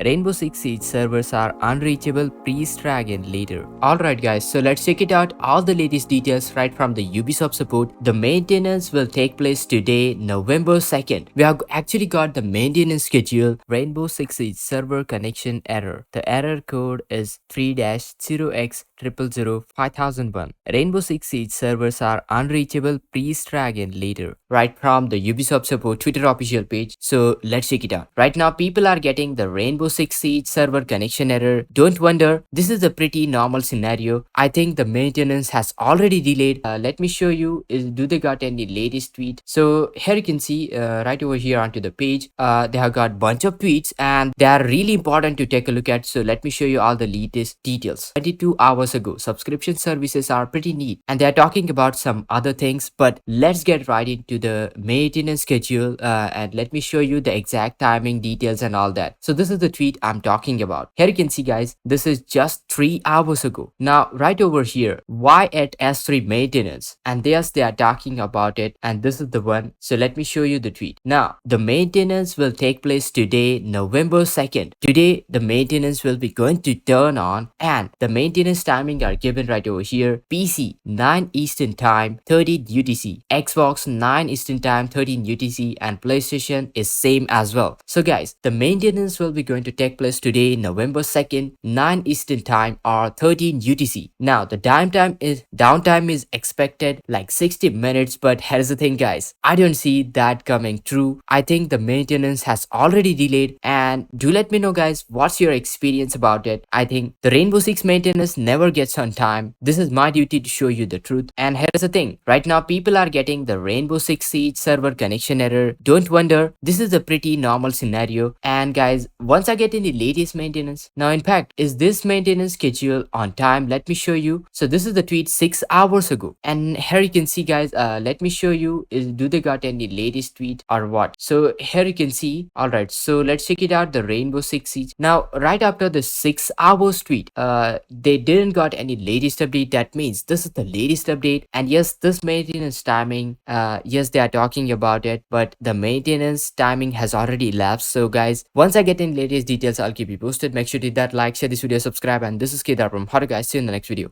Rainbow Six Siege servers are unreachable pre-strike and later. Alright guys, so let's check it out, all the latest details right from the Ubisoft support. The maintenance will take place today, November 2nd. We have actually got the maintenance schedule. Rainbow Six Siege server connection error. The error code is 3-0x00005001. Rainbow Six Siege servers are unreachable pre-strike and later. Right from the Ubisoft support Twitter official page. So let's check it out. Right now people are getting the Rainbow Six Siege server connection error. Don't wonder, this is a pretty normal scenario. I think the maintenance has already delayed. Let me show you, do they got any latest tweet? So here you can see right over here onto the page, they have got bunch of tweets and they are really important to take a look at. So let me show you all the latest details. 22 hours ago, subscription services are pretty neat and they are talking about some other things, but let's get right into the maintenance schedule and let me show you the exact timing details and all that. So this is the tweet I'm talking about. Here you can see guys, this is just 3 hours ago. Now right over here, why at S3 maintenance, and yes, they are talking about it, and this is the one. So let me show you the tweet. Now the maintenance will take place today, November 2nd. Today the maintenance will be going to turn on and the maintenance timing are given right over here. PC 9 Eastern Time 13 UTC, Xbox 9 Eastern Time 13 UTC, and PlayStation is same as well. So guys, the maintenance will be going to take place today, November 2nd, 9 Eastern Time or 13 UTC. Now the downtime is expected like 60 minutes, but here's the thing guys, I don't see that coming true. I think the maintenance has already delayed, and do let me know guys, what's your experience about it. I think the Rainbow Six maintenance never gets on time. This is my duty to show you the truth. And here's the thing, right now people are getting the Rainbow Six Siege server connection error. Don't wonder, this is a pretty normal scenario. And guys, once I get in the latest maintenance, now in fact, is this maintenance schedule on time? Let me show you. So this is the tweet 6 hours ago, and here you can see guys, let me show you, do they got any latest tweet or what? So here you can see. All right, so let's check it out, the Rainbow Six Siege. Now right after the 6 hours tweet, they didn't got any latest update. That means this is the latest update. And yes, this maintenance timing, yes, they are talking about it, but the maintenance timing has already elapsed. So guys, once I get in latest details, I'll keep you posted. Make sure to hit that like, share this video, subscribe, and this is Kedar from How to Guys. See you in the next video.